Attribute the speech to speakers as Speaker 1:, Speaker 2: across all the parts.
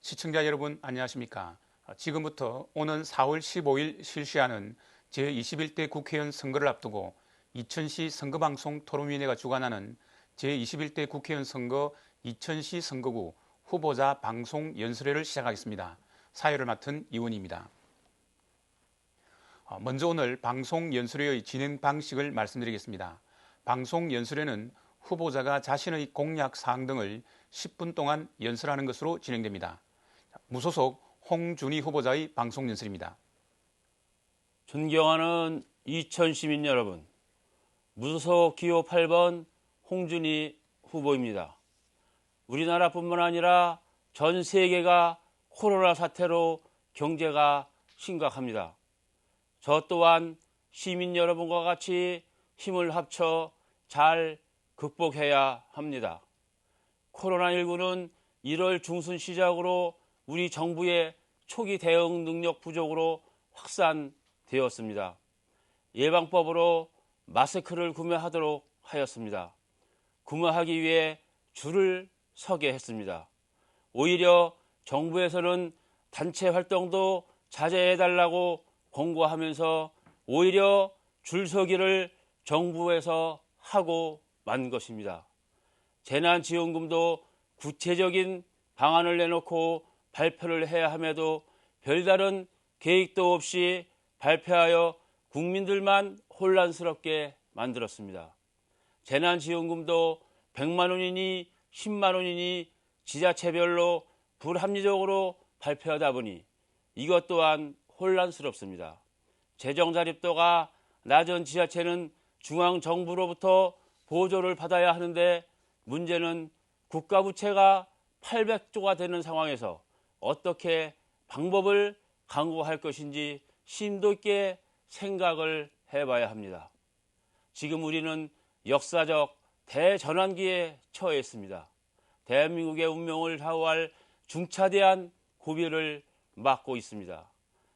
Speaker 1: 시청자 여러분 안녕하십니까? 지금부터 오는 4월 15일 실시하는 제21대 국회의원 선거를 앞두고 이천시 선거방송 토론위원회가 주관하는 제21대 국회의원 선거 이천시 선거구 후보자 방송 연설회를 시작하겠습니다. 사회를 맡은 이원희입니다. 먼저 오늘 방송 연설회의 진행 방식을 말씀드리겠습니다. 방송 연설회는 후보자가 자신의 공약 사항 등을 10분 동안 연설하는 것으로 진행됩니다. 무소속 홍준희 후보자의 방송 연설입니다.
Speaker 2: 존경하는 이천 시민 여러분, 무소속 기호 8번 홍준희 후보입니다. 우리나라뿐만 아니라 전 세계가 코로나 사태로 경제가 심각합니다. 저 또한 시민 여러분과 같이 힘을 합쳐 잘 극복해야 합니다. 코로나19는 1월 중순 시작으로 우리 정부의 초기 대응 능력 부족으로 확산되었습니다. 예방법으로 마스크를 구매하도록 하였습니다. 구매하기 위해 줄을 서게 했습니다. 오히려 정부에서는 단체 활동도 자제해달라고 권고하면서 오히려 줄서기를 정부에서 하고 만 것입니다. 재난지원금도 구체적인 방안을 내놓고 발표를 해야 함에도 별다른 계획도 없이 발표하여 국민들만 혼란스럽게 만들었습니다. 재난지원금도 100만 원이니 10만 원이니 지자체별로 불합리적으로 발표하다 보니 이것 또한 혼란스럽습니다. 재정 자립도가 낮은 지자체는 중앙정부로부터 보조를 받아야 하는데 문제는 국가 부채가 800조가 되는 상황에서 어떻게 방법을 강구할 것인지 심도 있게 생각을 해봐야 합니다. 지금 우리는 역사적 대전환기에 처해 있습니다. 대한민국의 운명을 좌우할 중차대한 고비를 맞고 있습니다.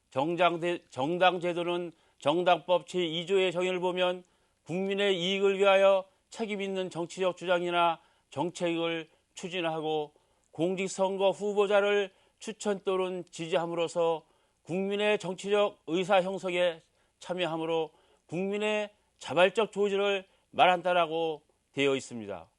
Speaker 2: 정당 제도는 정당법 제2조의 정의를 보면 국민의 이익을 위하여 책임 있는 정치적 주장이나 정책을 추진하고 공직선거 후보자를 추천 또는 지지함으로써 국민의 정치적 의사 형성에 참여함으로 국민의 자발적 조직을 말한다라고 되어 있습니다.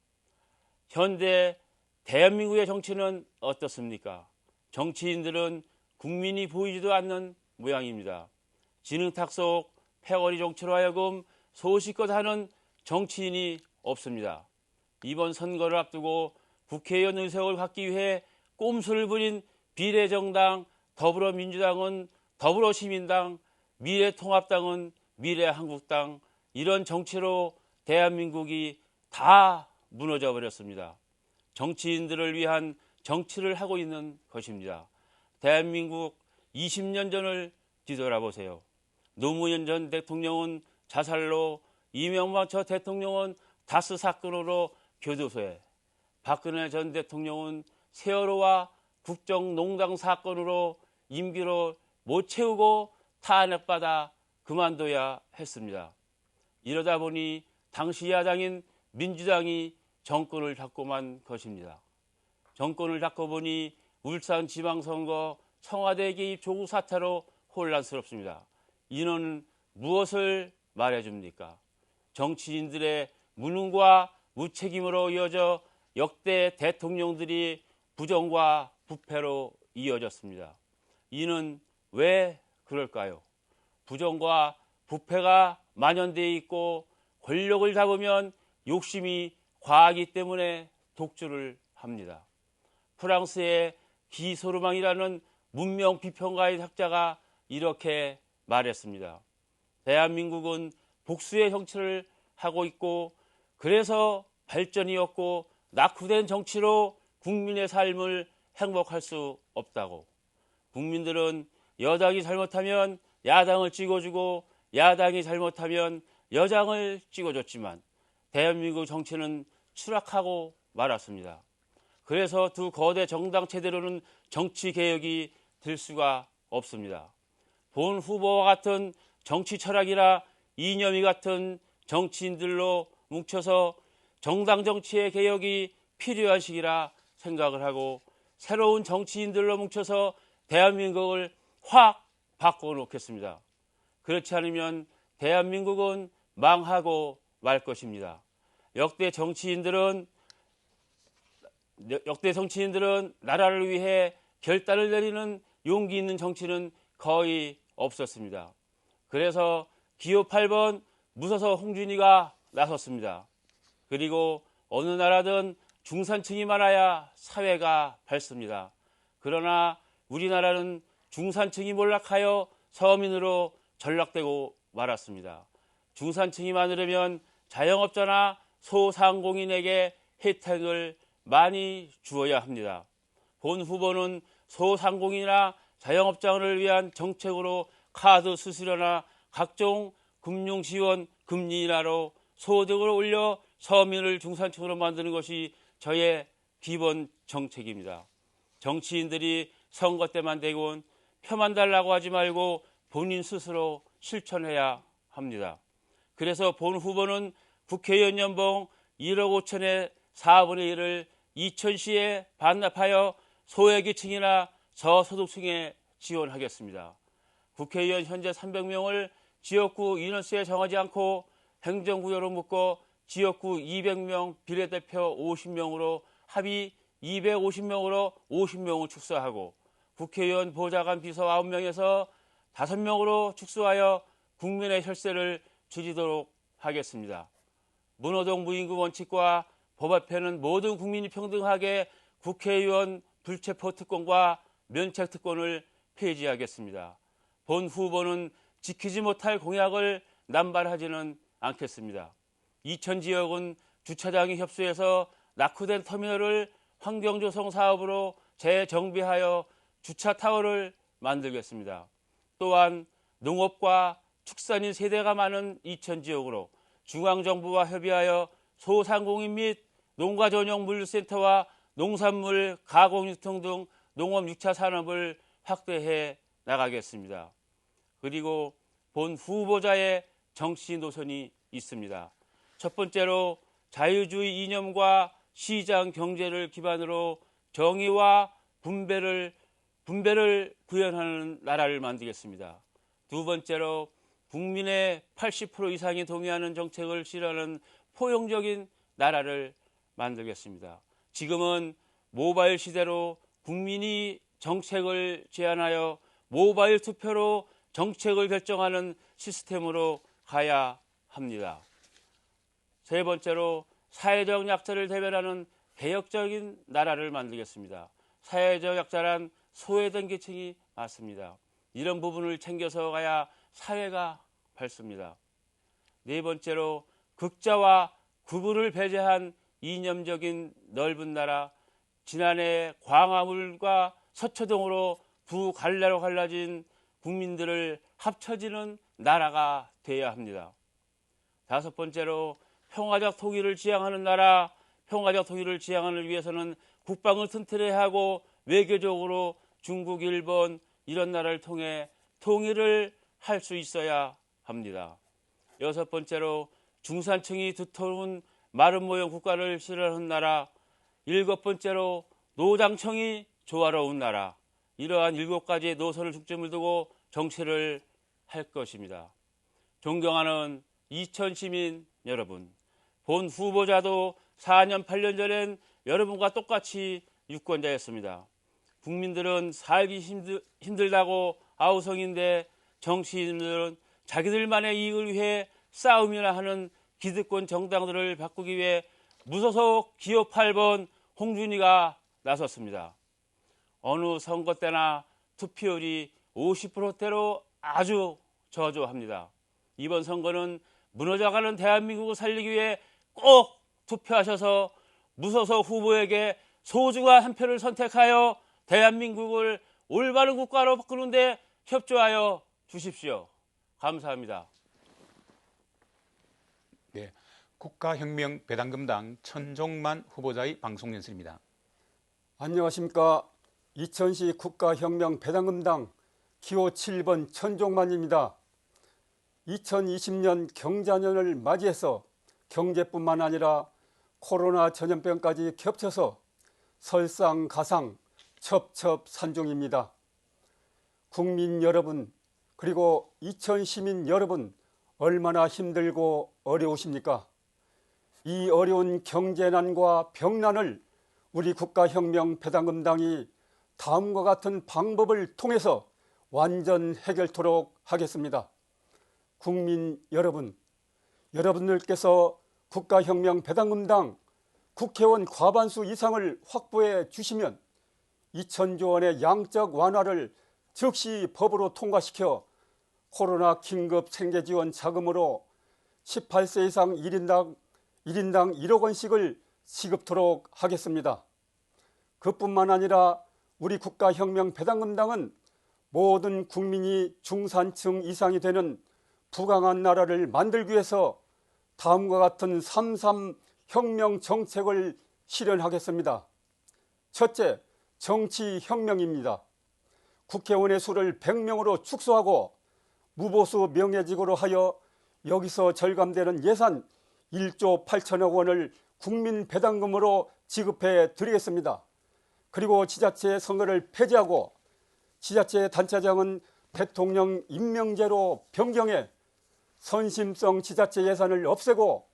Speaker 2: 현대 대한민국의 정치는 어떻습니까? 정치인들은 국민이 보이지도 않는 모양입니다. 진흙탕 속 패거리 정치로 하여금 소식껏 하는 정치인이 없습니다. 이번 선거를 앞두고 국회의원 의석을 갖기 위해 꼼수를 부린 비례정당 더불어민주당은 더불어시민당, 미래통합당은 미래한국당, 이런 정치로 대한민국이 다 무너져 버렸습니다. 정치인들을 위한 정치를 하고 있는 것입니다. 대한민국 20년 전을 뒤돌아보세요. 노무현 전 대통령은 자살로, 이명박 전 대통령은 다스 사건으로 교도소에, 박근혜 전 대통령은 세월호와 국정농단 사건으로 임기로 못 채우고 탄핵받아 그만둬야 했습니다. 이러다 보니 당시 야당인 민주당이 정권을 잡고만 것입니다. 정권을 잡고 보니 울산 지방선거 청와대 개입 조국 사태로 혼란스럽습니다. 이는 무엇을 말해줍니까? 정치인들의 무능과 무책임으로 이어져 역대 대통령들이 부정과 부패로 이어졌습니다. 이는 왜 그럴까요? 부정과 부패가 만연되어 있고 권력을 잡으면 욕심이 과하기 때문에 독주를 합니다. 프랑스의 기소르망이라는 문명 비평가의 학자가 이렇게 말했습니다. 대한민국은 복수의 정치를 하고 있고 그래서 발전이 없고 낙후된 정치로 국민의 삶을 행복할 수 없다고. 국민들은 여당이 잘못하면 야당을 찍어주고 야당이 잘못하면 여당을 찍어줬지만 대한민국 정치는 추락하고 말았습니다. 그래서 두 거대 정당 체제로는 정치개혁이 될 수가 없습니다. 본 후보와 같은 정치 철학이나 이념이 같은 정치인들로 뭉쳐서 정당 정치의 개혁이 필요한 시기라 생각을 하고 새로운 정치인들로 뭉쳐서 대한민국을 확 바꿔놓겠습니다. 그렇지 않으면 대한민국은 망하고 말 것입니다. 역대 정치인들은 나라를 위해 결단을 내리는 용기 있는 정치는 거의 없었습니다. 그래서 기호 8번 무소속 홍준희가 나섰습니다. 그리고 어느 나라든 중산층이 많아야 사회가 밝습니다. 그러나 우리나라는 중산층이 몰락하여 서민으로 전락되고 말았습니다. 중산층이 많으려면 자영업자나 소상공인에게 혜택을 많이 주어야 합니다. 본 후보는 소상공인이나 자영업자를 위한 정책으로 카드 수수료나 각종 금융지원 금리 인하로 소득을 올려 서민을 중산층으로 만드는 것이 저의 기본 정책입니다. 정치인들이 선거 때만 되곤 표만 달라고 하지 말고 본인 스스로 실천해야 합니다. 그래서 본 후보는 국회의원 연봉 1억 5천의 4분의 1을 2000시에 반납하여 소외계층이나 저소득층에 지원하겠습니다. 국회의원 현재 300명을 지역구 인원수에 정하지 않고 행정구역으로 묶어 지역구 200명, 비례대표 50명으로 합의 250명으로 50명을 축소하고 국회의원 보좌관 비서 9명에서 5명으로 축소하여 국민의 혈세를 줄이도록 하겠습니다. 문호동 무임금 원칙과 법 앞에는 모든 국민이 평등하게 국회의원 불체포 특권과 면책 특권을 폐지하겠습니다. 본 후보는 지키지 못할 공약을 남발하지는 않겠습니다. 이천 지역은 주차장이 협소해서 낙후된 터미널을 환경조성 사업으로 재정비하여 주차타워를 만들겠습니다. 또한 농업과 축산인 세대가 많은 이천 지역으로 중앙정부와 협의하여 소상공인 및 농가 전용 물류센터와 농산물 가공 유통 등 농업 6차 산업을 확대해 나가겠습니다. 그리고 본 후보자의 정치 노선이 있습니다. 첫 번째로 자유주의 이념과 시장 경제를 기반으로 정의와 분배를 구현하는 나라를 만들겠습니다. 두 번째로 국민의 80% 이상이 동의하는 정책을 실현하는 포용적인 나라를 만들겠습니다. 지금은 모바일 시대로 국민이 정책을 제안하여 모바일 투표로 정책을 결정하는 시스템으로 가야 합니다. 세 번째로 사회적 약자를 대변하는 개혁적인 나라를 만들겠습니다. 사회적 약자란 소외된 계층이 맞습니다. 이런 부분을 챙겨서 가야 사회가 밝습니다. 네 번째로 극자와 구분을 배제한 이념적인 넓은 나라, 지난해 광화문과 서초동으로 두 갈래로 갈라진 국민들을 합쳐지는 나라가 되어야 합니다. 다섯 번째로 평화적 통일을 지향하는 나라, 평화적 통일을 지향하기 위해서는 국방을 튼튼해야 하고 외교적으로 중국, 일본 이런 나라를 통해 통일을 할 수 있어야 합니다. 여섯 번째로 중산층이 두터운 마른 모형 국가를 실현하는 나라, 일곱 번째로 노장청이 조화로운 나라, 이러한 7가지의 노선을 중점을 두고 정치를 할 것입니다. 존경하는 이천 시민 여러분, 본 후보자도 4년 8년 전엔 여러분과 똑같이 유권자였습니다. 국민들은 살기 힘들다고 아우성인데 정치인들은 자기들만의 이익을 위해 싸움이나 하는 기득권 정당들을 바꾸기 위해 무소속 기호 8번 홍준희가 나섰습니다. 어느 선거 때나 투표율이 50%대로 아주 저조합니다. 이번 선거는 무너져가는 대한민국을 살리기 위해 꼭 투표하셔서 무소속 후보에게 소중한 한 표를 선택하여 대한민국을 올바른 국가로 바꾸는 데 협조하여 주십시오. 감사합니다.
Speaker 1: 네, 국가혁명 배당금당 천종만 후보자의 방송 연설입니다.
Speaker 3: 안녕하십니까. 이천시 국가혁명 배당금당 기호 7번 천종만입니다. 2020년 경자년을 맞이해서 경제뿐만 아니라 코로나 전염병까지 겹쳐서 설상가상 첩첩산중입니다. 국민 여러분, 그리고 이천 시민 여러분, 얼마나 힘들고 어려우십니까? 이 어려운 경제난과 병난을 우리 국가혁명배당금당이 다음과 같은 방법을 통해서 완전 해결토록 하겠습니다. 국민 여러분, 여러분들께서 국가혁명배당금당 국회의원 과반수 이상을 확보해 주시면 2천조 원의 양적 완화를 즉시 법으로 통과시켜 코로나 긴급 생계지원 자금으로 18세 이상 1인당 1억 원씩을 지급토록 하겠습니다. 그뿐만 아니라 우리 국가혁명배당금당은 모든 국민이 중산층 이상이 되는 부강한 나라를 만들기 위해서 다음과 같은 3.3 혁명 정책을 실현하겠습니다. 첫째, 정치혁명입니다. 국회의원의 수를 100명으로 축소하고 무보수 명예직으로 하여 여기서 절감되는 예산 1조 8천억 원을 국민배당금으로 지급해 드리겠습니다. 그리고 지자체 선거를 폐지하고 지자체 단체장은 대통령 임명제로 변경해 선심성 지자체 예산을 없애고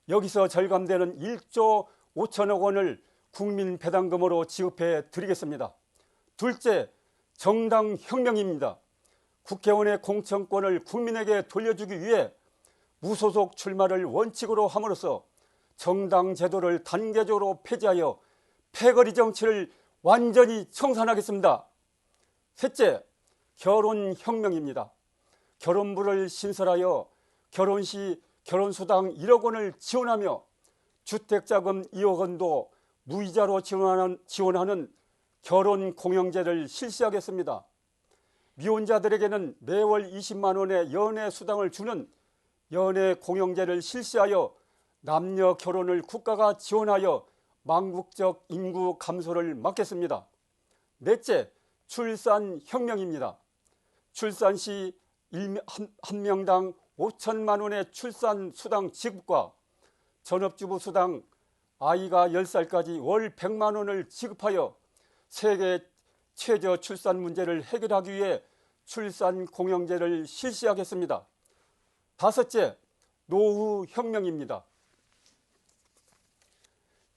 Speaker 3: 여기서 절감되는 1조 5천억 원을 국민배당금으로 지급해 드리겠습니다. 둘째, 정당혁명입니다. 국회의원의 공천권을 국민에게 돌려주기 위해 무소속 출마를 원칙으로 함으로써 정당제도를 단계적으로 폐지하여 패거리 정치를 완전히 청산하겠습니다. 셋째, 결혼혁명입니다. 결혼부를 신설하여 결혼시 결혼수당 1억 원을 지원하며 주택자금 2억 원도 무이자로 지원하는 결혼공영제를 실시하겠습니다. 미혼자들에게는 매월 20만 원의 연애수당을 주는 연애공영제를 실시하여 남녀 결혼을 국가가 지원하여 망국적 인구 감소를 막겠습니다. 넷째, 출산혁명입니다. 출산 시 한 명당 5천만 원의 출산수당 지급과 전업주부 수당, 아이가 10살까지 월 100만 원을 지급하여 세계 최저 출산 문제를 해결하기 위해 출산공영제를 실시하겠습니다. 다섯째, 노후혁명입니다.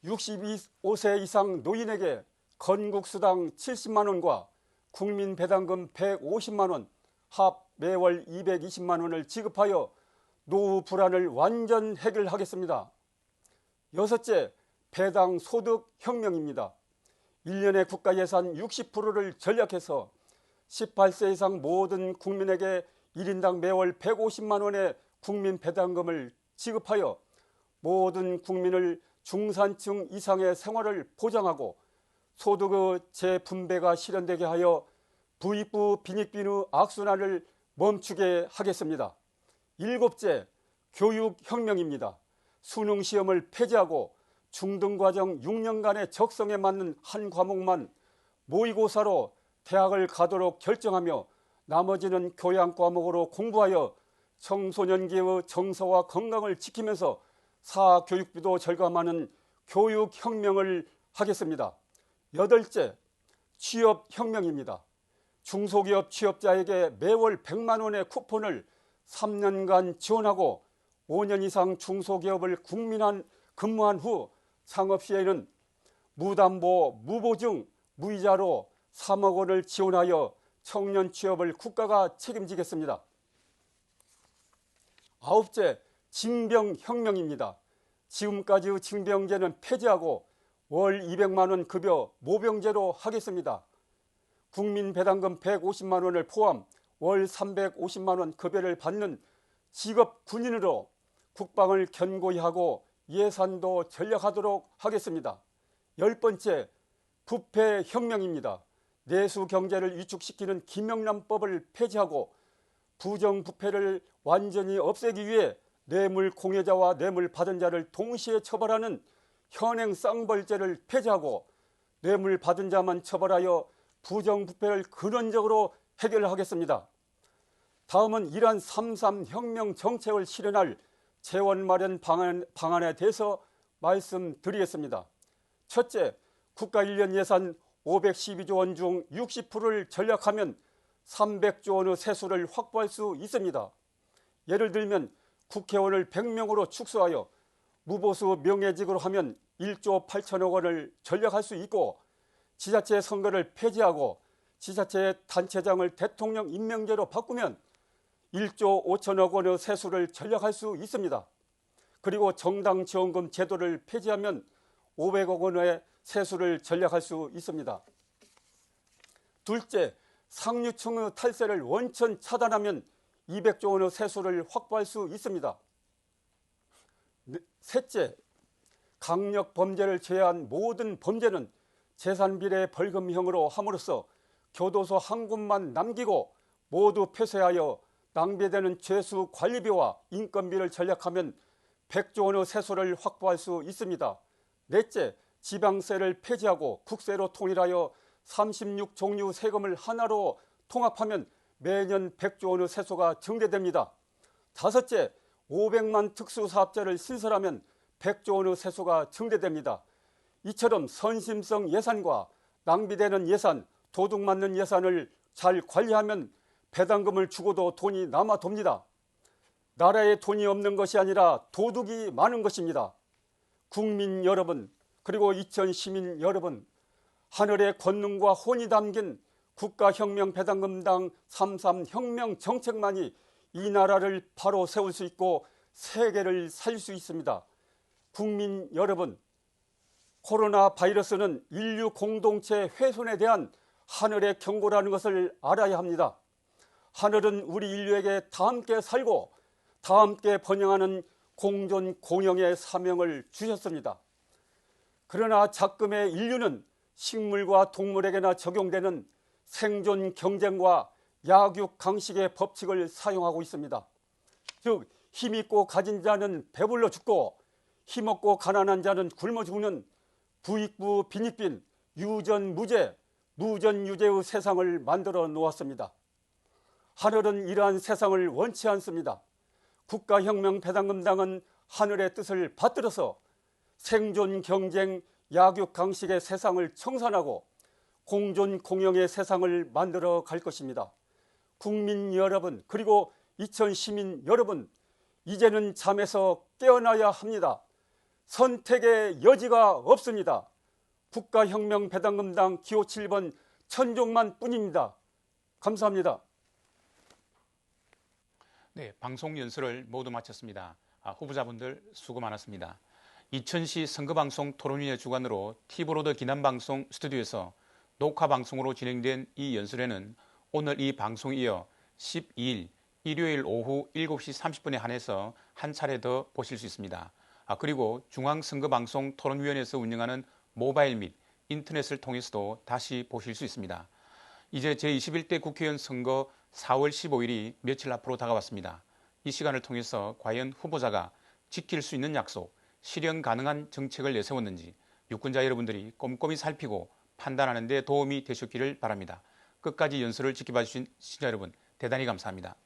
Speaker 3: 65세 이상 노인에게 건국수당 70만 원과 국민배당금 150만 원, 합 매월 220만 원을 지급하여 노후 불안을 완전 해결하겠습니다. 여섯째, 배당 소득 혁명입니다. 1년의 국가예산 60%를 전략해서 18세 이상 모든 국민에게 1인당 매월 150만 원의 국민배당금을 지급하여 모든 국민을 중산층 이상의 생활을 보장하고 소득의 재분배가 실현되게 하여 부익부 빈익빈의 악순환을 멈추게 하겠습니다. 일곱째, 교육혁명입니다. 수능시험을 폐지하고 중등과정 6년간의 적성에 맞는 한 과목만 모의고사로 대학을 가도록 결정하며 나머지는 교양 과목으로 공부하여 청소년기의 정서와 건강을 지키면서 사교육비도 절감하는 교육혁명을 하겠습니다. 여덟째, 취업혁명입니다. 중소기업 취업자에게 매월 100만 원의 쿠폰을 3년간 지원하고 5년 이상 중소기업을 근무한 후 창업 시에는 무담보, 무보증, 무이자로 3억 원을 지원하여 청년 취업을 국가가 책임지겠습니다. 아홉째, 징병혁명입니다. 지금까지의 징병제는 폐지하고 월 200만 원 급여 모병제로 하겠습니다. 국민배당금 150만 원을 포함 월 350만 원 급여를 받는 직업 군인으로 국방을 견고히 하고 예산도 전략하도록 하겠습니다. 10번째, 부패혁명입니다. 내수 경제를 위축시키는 김영란법을 폐지하고 부정부패를 완전히 없애기 위해 뇌물 공여자와 뇌물 받은 자를 동시에 처벌하는 현행 쌍벌제를 폐지하고 뇌물 받은 자만 처벌하여 부정부패를 근원적으로 해결하겠습니다. 다음은 이러한 3.3 혁명 정책을 실현할 재원 마련 방안에 대해서 말씀드리겠습니다. 첫째, 국가 1년 예산 512조 원 중 60%를 전략하면 300조 원의 세수를 확보할 수 있습니다. 예를 들면 국회의원을 100명으로 축소하여 무보수 명예직으로 하면 1조 8천억 원을 전략할 수 있고, 지자체 선거를 폐지하고 지자체 단체장을 대통령 임명제로 바꾸면 1조 5천억 원의 세수를 전략할 수 있습니다. 그리고 정당 지원금 제도를 폐지하면 500억 원의 세수를 전략할 수 있습니다. 둘째, 상류층의 탈세를 원천 차단하면 200조 원의 세수를 확보할 수 있습니다. 셋째, 강력 범죄를 제외한 모든 범죄는 재산비례 벌금형으로 함으로써 교도소 한 곳만 남기고 모두 폐쇄하여 낭비되는 죄수 관리비와 인건비를 전략하면 100조 원의 세수를 확보할 수 있습니다. 넷째, 지방세를 폐지하고 국세로 통일하여 36종류 세금을 하나로 통합하면 매년 100조 원의 세수가 증대됩니다. 다섯째, 500만 특수사업자를 신설하면 100조 원의 세수가 증대됩니다. 이처럼 선심성 예산과 낭비되는 예산, 도둑 맞는 예산을 잘 관리하면 배당금을 주고도 돈이 남아 돕니다. 나라에 돈이 없는 것이 아니라 도둑이 많은 것입니다. 국민 여러분, 그리고 이천 시민 여러분, 하늘의 권능과 혼이 담긴 국가혁명 배당금당 33 혁명 정책만이 이 나라를 바로 세울 수 있고 세계를 살릴 수 있습니다. 국민 여러분, 코로나 바이러스는 인류 공동체 훼손에 대한 하늘의 경고라는 것을 알아야 합니다. 하늘은 우리 인류에게 다 함께 살고 다 함께 번영하는 공존 공영의 사명을 주셨습니다. 그러나 작금의 인류는 식물과 동물에게나 적용되는 생존 경쟁과 약육 강식의 법칙을 사용하고 있습니다. 즉, 힘있고 가진 자는 배불러 죽고 힘없고 가난한 자는 굶어 죽는 부익부 빈익빈 유전무죄 무전유죄의 세상을 만들어 놓았습니다. 하늘은 이러한 세상을 원치 않습니다. 국가혁명 배당금당은 하늘의 뜻을 받들어서 생존 경쟁 약육 강식의 세상을 청산하고 공존 공영의 세상을 만들어 갈 것입니다. 국민 여러분, 그리고 이천 시민 여러분, 이제는 잠에서 깨어나야 합니다. 선택의 여지가 없습니다. 국가혁명 배당금당 기호 7번 천종만 뿐입니다. 감사합니다.
Speaker 1: 네, 방송 연설을 모두 마쳤습니다. 후보자분들 수고 많았습니다. 이천시 선거방송 토론위의 주관으로 티브로드 기남방송 스튜디오에서 녹화방송으로 진행된 이 연설회는 오늘 이 방송에 이어 12일 일요일 오후 7시 30분에 한해서 한 차례 더 보실 수 있습니다. 그리고 중앙선거방송 토론위원회에서 운영하는 모바일 및 인터넷을 통해서도 다시 보실 수 있습니다. 이제 제21대 국회의원 선거 4월 15일이 며칠 앞으로 다가왔습니다. 이 시간을 통해서 과연 후보자가 지킬 수 있는 약속, 실현 가능한 정책을 내세웠는지 유권자 여러분들이 꼼꼼히 살피고 판단하는 데 도움이 되셨기를 바랍니다. 끝까지 연설을 지켜봐 주신 시청자 여러분 대단히 감사합니다.